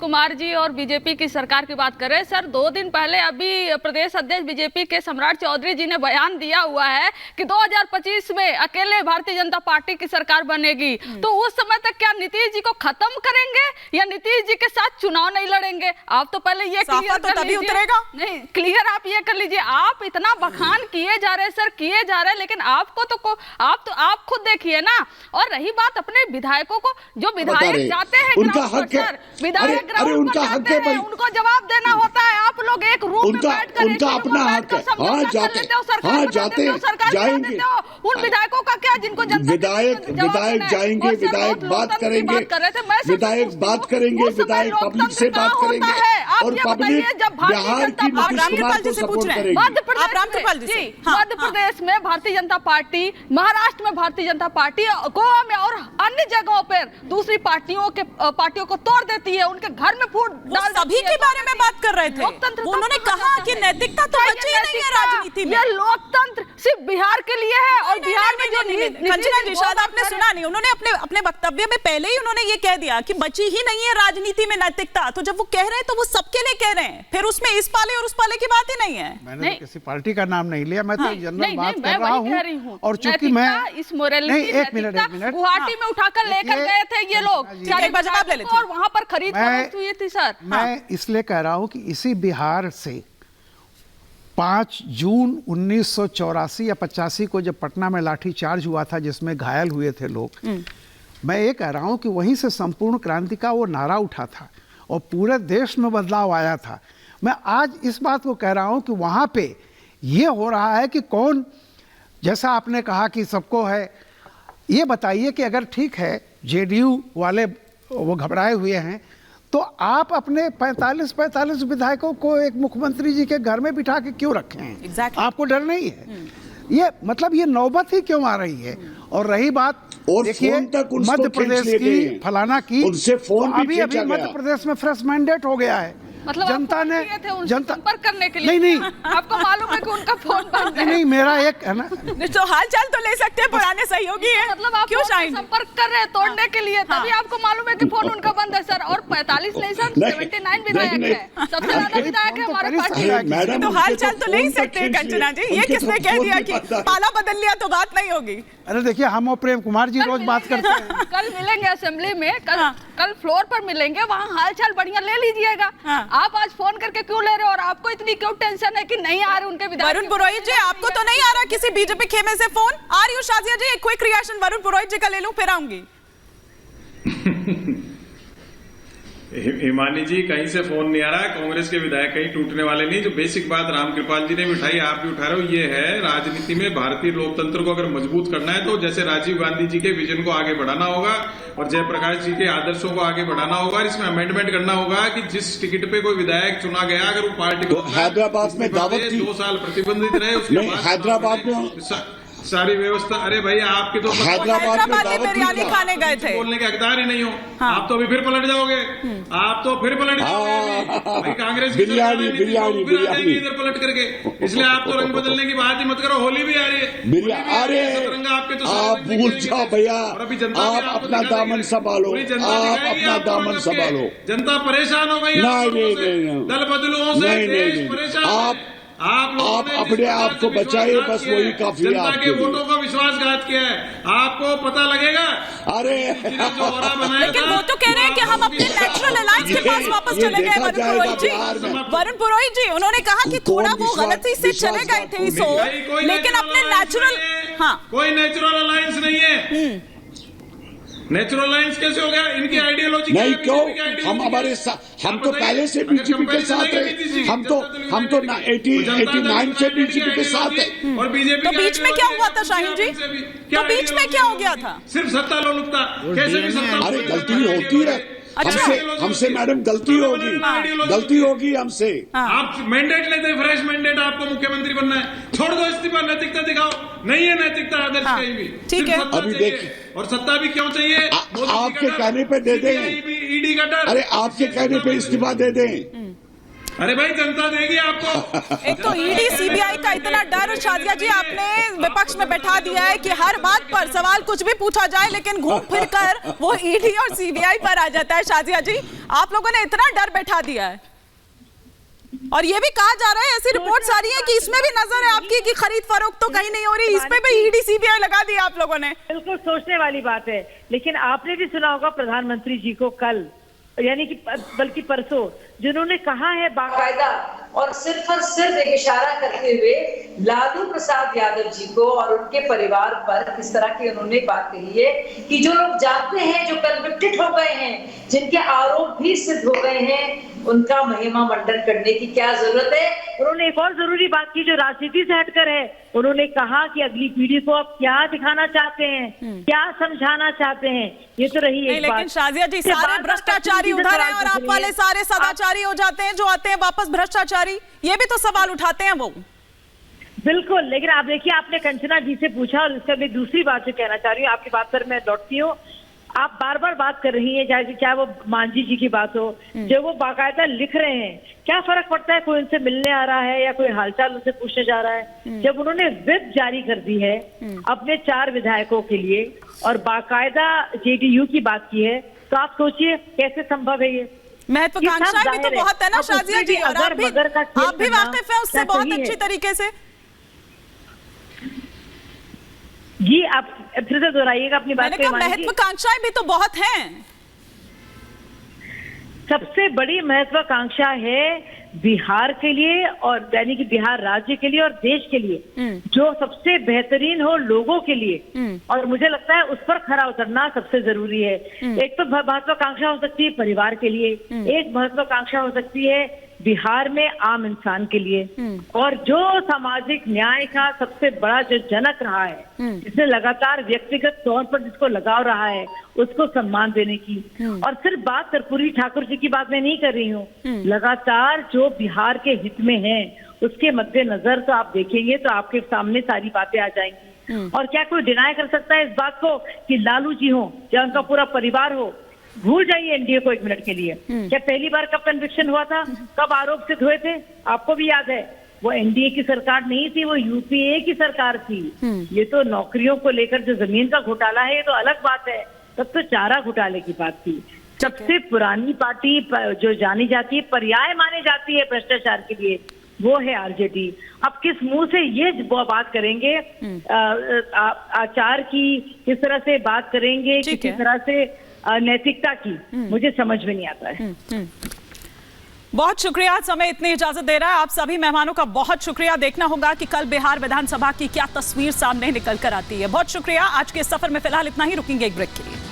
कुमार जी और बीजेपी की सरकार की बात कर रहे हैं। सर 2 दिन पहले अभी प्रदेश अध्यक्ष बीजेपी के सम्राट चौधरी जी ने बयान दिया हुआ है कि 2025 में अकेले भारतीय जनता पार्टी की सरकार बनेगी। तो उस समय तक क्या नीतीश जी को खत्म करेंगे या नीतीश जी के साथ चुनाव नहीं लड़ेंगे? आप तो पहले ये क्लियर तो तभी उतरेगा। नहीं, क्लियर आप ये कर लीजिए। आप इतना बखान किए जा रहे हैं सर, किए जा रहे हैं, लेकिन आपको तो आप खुद देखिए ना। और रही बात अपने विधायकों को, जो विधायक जाते हैं उनका हक है, विधायक उनका हक है, उनको जवाब देना होता है। आप लोग एक रूम में बैठकर उनका अपना हक है। हाँ जाते जाएंगे। उन विधायकों का क्या, जिनको विधायक जाएंगे, विधायक बात करेंगे, विधायक बात करेंगे, विधायक पब्लिक से बात करेंगे और पब्लिक बिहार की नीतीश कुमार को सपोर्ट करेगी। मध्य प्रदेश में भारतीय जनता पार्टी, महाराष्ट्र में भारतीय जनता पार्टी, गोवा में और अन्य जगहों पर दूसरी पार्टियों को तोड़ देती है, उनके घर में फूट डाल। सभी के बारे में बात कर रहे थे। उन्होंने कहा कि नैतिकता तो बची ही नहीं है राजनीति में। ये लोकतंत्र सिर्फ बिहार के लिए है और बिहार में जो कंचना जी, शायद आपने सुना नहीं, उन्होंने अपने वक्तव्य में पहले ही उन्होंने ये कह दिया कि बची ही नहीं है राजनीति में नैतिकता। तो जब वो कह रहे हैं तो वो सबके लिए कह रहे हैं, फिर उसमें इस पाले और उस पाले की बात ही नहीं है। मैंने तो किसी पार्टी का नाम नहीं लिया, मैं तो जनरल बात कर रहा हूँ। और चूंकि मैं इस मोरालिटी, एक मिनट गुवाहाटी में उठाकर लेकर गए थे ये लोग, और वहां पर खरीद हुई थी सर। मैं इसलिए कह रहा हूँ कि इसी बिहार से 5 जून 1984 या 85 को जब पटना में लाठीचार्ज हुआ था, जिसमें घायल हुए थे लोग, मैं ये कह रहा हूँ कि वहीं से संपूर्ण क्रांति का वो नारा उठा था और पूरे देश में बदलाव आया था। मैं आज इस बात को कह रहा हूँ कि वहाँ पे ये हो रहा है कि कौन, जैसा आपने कहा कि सबको है, ये बताइए कि अगर ठीक है जेडीयू वाले वो घबराए हुए हैं, तो आप अपने 45 विधायकों को एक मुख्यमंत्री जी के घर में बिठा के क्यों रखे हैं? exactly. आपको डर नहीं है? ये मतलब ये नौबत ही क्यों आ रही है? और रही बात, देखिए मध्य प्रदेश की, फलाना की, उनसे फोन तो अभी मध्य प्रदेश में फ्रेश मैंडेट हो गया है। मतलब जनता ने संपर्क करने के लिए नहीं आपको मालूम है कि उनका फोन बंद है। नहीं, मेरा एक है ना, तो हाल चाल तो ले सकते हैं, पुराने सहयोगी है, मतलब आप क्यों शायद संपर्क कर रहे हैं तोड़ने के लिए, तभी आपको मालूम है कि फोन उनका बंद है सर। और 45 नहीं सर, 79 विधायक है, सबसे ज्यादा विधायक है हमारे पार्टी। तो हाल चाल तो ले ही सकते हैं कंचना जी। ये किसने कह दिया कि पाला बदल लिया तो बात नहीं होगी? अरे देखिए, हम और प्रेम कुमार जी रोज बात करते हैं। कल मिलेंगे असेंबली में, कल फ्लोर पर मिलेंगे, वहाँ हाल चाल बढ़िया ले लीजिएगा। आप आज फोन करके क्यों ले रहे हो और आपको इतनी क्यों टेंशन है कि नहीं आ रहे उनके विधायक? वरुण पुरोहित जी, आपको तो नहीं आ रहा किसी बीजेपी खेमे से फोन? आ रही हो शाजिया जी? एक क्विक रिएक्शन वरुण पुरोहित जी का ले लूं, फिर आऊंगी। हिमानी जी, कहीं से फोन नहीं आ रहा है, कांग्रेस के विधायक कहीं टूटने वाले नहीं। जो बेसिक बात रामकृपाल जी ने भी उठाई, आप भी उठा रहे हो, ये है राजनीति में भारतीय लोकतंत्र को अगर मजबूत करना है तो जैसे राजीव गांधी जी के विजन को आगे बढ़ाना होगा और जयप्रकाश जी के आदर्शों को आगे बढ़ाना होगा। इसमें अमेंडमेंट करना होगा कि जिस टिकट पे कोई विधायक चुना गया, अगर वो पार्टी तो हैदराबाद में दावत 2 साल प्रतिबंधित रहे, उसके बाद हैदराबाद में सारी व्यवस्था। अरे भाई, आपके तो हैदराबाद में बिरयानी खाने गए थे, बोलने के हकदार ही नहीं हो। आप तो अभी फिर पलट जाओगे, आप तो फिर पलट जाओगे भाई। कांग्रेस बिरयानी इधर पलट करके, इसलिए आप तो रंग बदलने की बात ही मत करो। होली भी आ रही है, अरे आपके तो आप भूल जाओ भैया, आप अपना दामन संभालो, आप अपना दामन संभालो। जनता परेशान हो गई, नहीं, दल बदलुओं से देश परेशान। आप अपने आप को बचाइए, बस वही काफी है। जनता के वोटों का विश्वासघात किया है, आपको पता लगेगा। अरे लेकिन वो तो कह रहे हैं कि हम अपने नेचुरल अलायंस के पास वापस चले गए। वरुण पुरोहित जी, उन्होंने कहा कि थोड़ा वो गलती से चले गए थे इस ओर, लेकिन अपने नेचुरल, कोई नेचुरल अलायंस नहीं है। नेचुरल अलायंस कैसे हो गया? इनकी आइडियोलॉजी नहीं, क्यों? हम हमारे हम तो पहले से बीजेपी के साथ है, हम तो 89 से बीजेपी के साथ है। और बीजेपी तो बीच में क्या हुआ था शाहीन जी? तो बीच में क्या हो गया था? सिर्फ सत्ता लोलुपता, कैसे भी सत्ता। अरे गलती होती है, हमसे मैडम गलती होगी हमसे। आप मैंडेट लेते, फ्रेश मैंडेट, आपको मुख्यमंत्री बनना है, छोड़ दो इस्तीफा, नैतिकता दिखाओ। नहीं है नैतिकता आदर्श कहीं भी, ठीक है। अभी देखिए, और सत्ता भी क्यों चाहिए? आपके कहने पे दे दें, ईडी का डर। अरे आपके कहने पे इस्तीफा दे दें। अरे भाई जनता देगी आपको। एक तो ईडी सीबीआई का इतना डर शाजिया जी आपने विपक्ष में बैठा दिया है कि हर बात पर सवाल कुछ भी पूछा जाए लेकिन घूम फिर कर वो ईडी और सीबीआई पर आ जाता है। शाजिया जी आप लोगों ने इतना डर बैठा दिया है और ये भी कहा जा रहा है, ऐसी रिपोर्ट्स आ रही है कि इसमें भी नजर है आपकी कि खरीद फरोख्त तो कहीं नहीं हो रही, इस पे भी ईडी सीबीआई लगा दिया आप लोगों ने। बिल्कुल सोचने वाली बात है, लेकिन आपने भी सुना होगा प्रधानमंत्री जी को कल, यानी कि बल्कि परसों, जिन्होंने कहा है बाकायदा और सिर्फ एक इशारा करते हुए लालू प्रसाद यादव जी को और उनके परिवार पर किस तरह की उन्होंने बात कही है कि जो लोग जानते हैं, जो कन्विक्टेड हो गए हैं, जिनके आरोप भी सिद्ध हो गए हैं, उनका महिमा मंडन करने की क्या जरूरत है। उन्होंने एक और जरूरी बात की जो राजनीति से हटकर है, उन्होंने कहा कि अगली पीढ़ी को आप क्या दिखाना चाहते हैं, क्या समझाना चाहते हैं। ये तो रही एक बात। लेकिन शाजिया जी सारे भ्रष्टाचारी उधर हैं और आप वाले सारे सदाचारी हो जाते हैं, जो आते हैं वापस भ्रष्टाचारी, ये भी तो सवाल उठाते हैं वो। बिल्कुल, लेकिन आप देखिए, आपने कंचना जी से पूछा और इसका मैं दूसरी बात जो कहना चाह रही हूँ, आपकी बात पर मैं लौटती हूँ। आप बार बार बात कर रही हैं, चाहे वो मांझी जी की बात हो, जो वो बाकायदा लिख रहे हैं, क्या फर्क पड़ता है कोई उनसे मिलने आ रहा है या कोई हालचाल उनसे पूछने जा रहा है। जब उन्होंने व्हिप जारी कर दी है अपने 4 विधायकों के लिए और बाकायदा जेडीयू की बात की है, तो आप सोचिए कैसे संभव है ये। महत्वाकांक्षाएं भी तो बहुत है ना शाजिया जी, और आप भी वाकिफ हैं उससे बहुत अच्छी तरीके से। जी आप फिर से दोहराइएगा अपनी बात। महत्वाकांक्षाएं भी तो बहुत हैं। सबसे बड़ी महत्वाकांक्षा है बिहार के लिए, और यानी कि बिहार राज्य के लिए और देश के लिए, जो सबसे बेहतरीन हो लोगों के लिए, और मुझे लगता है उस पर खरा उतरना सबसे जरूरी है। एक तो महत्वाकांक्षा हो सकती है परिवार के लिए, एक महत्वाकांक्षा हो सकती है बिहार में आम इंसान के लिए, और जो सामाजिक न्याय का सबसे बड़ा जो जनक रहा है, जिसने लगातार व्यक्तिगत तौर पर जिसको लगाव रहा है, उसको सम्मान देने की। और सिर्फ बात कर्पूरी ठाकुर जी की बात मैं नहीं कर रही हूँ, लगातार जो बिहार के हित में है उसके मद्देनजर तो आप देखेंगे तो आपके सामने सारी बातें आ जाएंगी। और क्या कोई डिनाई कर सकता है इस बात को कि लालू जी हो या उनका पूरा परिवार हो, भूल जाइए एनडीए को एक मिनट के लिए। क्या पहली बार कब कन्विक्शन हुआ था, कब आरोप सिद्ध हुए थे, आपको भी याद है। वो एनडीए की सरकार नहीं थी, वो यूपीए की सरकार थी। ये तो नौकरियों को लेकर जो जमीन का घोटाला है, ये तो अलग बात है, तब तो चारा घोटाले की बात थी। सबसे पुरानी पार्टी जो जानी जाती है, पर्याय मानी जाती है भ्रष्टाचार के लिए, वो है आरजेडी। अब किस मुंह से ये बात करेंगे, आचार की किस तरह से बात करेंगे, किस तरह से नैतिकता की, मुझे समझ में नहीं आता है। बहुत शुक्रिया, समय इतनी इजाजत दे रहा है। आप सभी मेहमानों का बहुत शुक्रिया। देखना होगा कि कल बिहार विधानसभा की क्या तस्वीर सामने निकल कर आती है। बहुत शुक्रिया। आज के सफर में फिलहाल इतना ही, रुकेंगे एक ब्रेक के लिए।